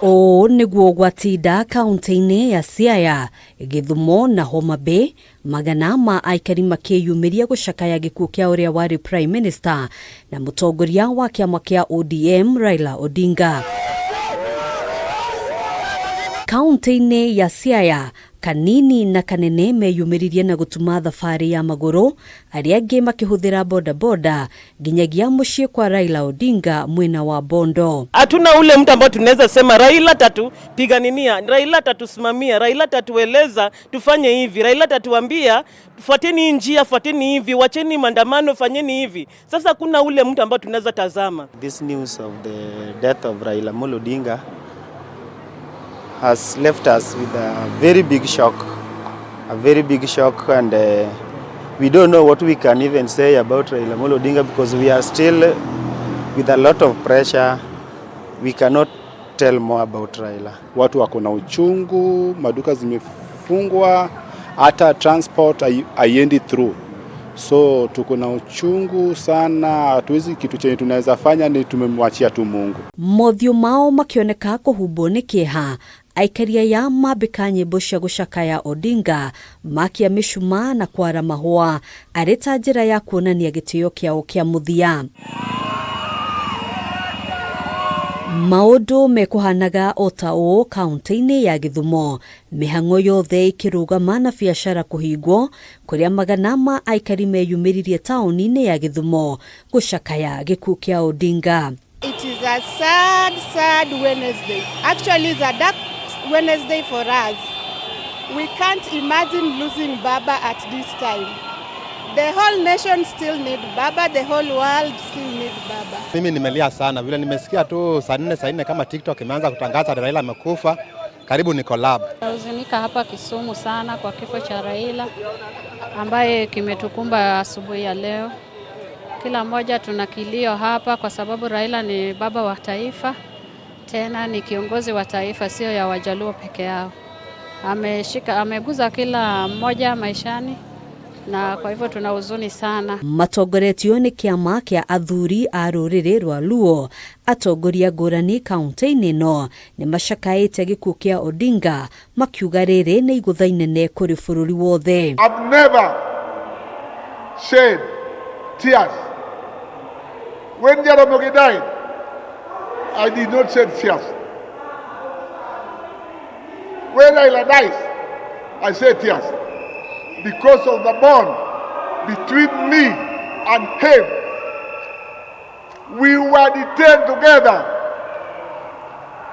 O niguo gwatinda kaunti-ini ya Siaya, Githumo na HOMABAY, magana ma aikari makiyumiria gucakaya gikuũ kia uria wari Prime Minister na mutongoria wa kiama kia ODM RAILA Odinga. Kaunti-ini ya Siaya, kanini na kanene meyumiririe na gutuma thabari ya maguru, aria angi makihuthira boda nginyagia mucii kwa Raila Odinga mwena wa Bondo. Hatuna ule mtu ambao tunaweza sema Raila tatupiganinia, Raila tatusimamia, Raila tatueleza tufanye hivi, Raila tatuambia fuateni njia, fuateni hivi, wacheni maandamano, fanyeni hivi. Sasa kuna ule mtu ambao tunaweza tazama. This news of the death of Raila Odinga has left us with a very big shock, and we don't know what we can even say about Raila Odinga because we are still with a lot of pressure. We cannot tell more about Raila. Watu wako na uchungu, maduka zimefungwa, hata transport haiendi through. So tuko na uchungu sana, hatuwezi kitu chenye tunaweza fanya ni tumemwachia tu Mungu. Mothio mao makioneka kuhubwo ni kieha, aikaria ya mabika nyimbo cia gucakaya Odinga makia mishuma na kwara mahua areta njira ya kuonania gitio kiao kia muthia. Maundu mekuhanaga otao kaunti-ini ya Githumo, mihango yothe ikirugama na biashara kuhingwo kuria magana ma aikari meyumiririe tauni-ini ya Githumo gucakaya gikuũ kia Odinga. It is a sad Wednesday. Actually, it's a dark Wednesday for us. We can't imagine losing Baba at this time. The whole nation still need Baba, the whole world still need Baba. Mimi nimelia sana vile nimesikia tu saa 4 kama TikTok imeanza kutangaza Raila amekufa, karibu ni collab. Nahuzunika hapa Kisumu sana kwa kifo cha Raila ambaye kimetukumba asubuhi ya leo. Kila mmoja tuna kilio hapa kwa sababu Raila ni baba wa taifa, tena ni kiongozi wa taifa, sio ya Wajaluo peke yao. Ameguza kila mmoja maishani na kwa hivyo tuna huzuni sana. Matongoretio ni kiama kia athuri a ruriri rwa Luo atongoria ngurani kaunti-ini no ni macakaite gikuũ kia Odinga makiuga riri ni igutha inene kuri bururi wothe. I've never shed tears. When Jaramogi died, I did not shed tears. When Raila dies, I shed tears. Because of the bond between me and him. We were detained together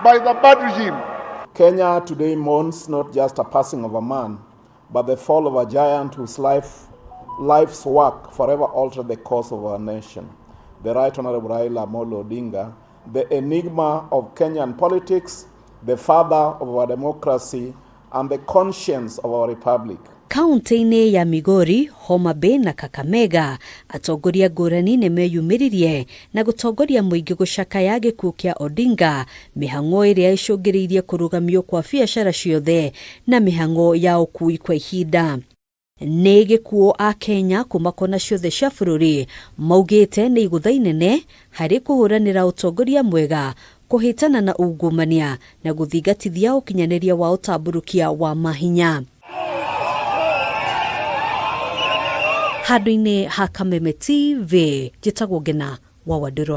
by the bad regime. Kenya today mourns not just a passing of a man, but the fall of a giant whose life's work forever altered the course of our nation. The Right Honorable Raila Odinga, the enigma of Kenyan politics, the father of our democracy, and the conscience of our republic. Kaunti-ini ya Migori, HOMABAY na Kakamega, atongoria ngũrani ni meyumiririe na gutongoria muingi gucakaya gikuũ kia Odinga, mihango iria icũngĩrĩirie kurugamio kwa biashara ciothe na mihango ya ũkui kwa ihinda. Nĩ gĩkuũ a Kenya kuma kona ciothe cia bũrũri maugĩte nĩ igutha inene harĩ kũhũranĩra ũtongoria mwega, kuhitana na ungumania na guthingatithia ũkinyanĩria wa ũtamburukia wa mahinya. Handũ-inĩ ha Kameme TV, njĩtagwo Ngina wa Wadũro.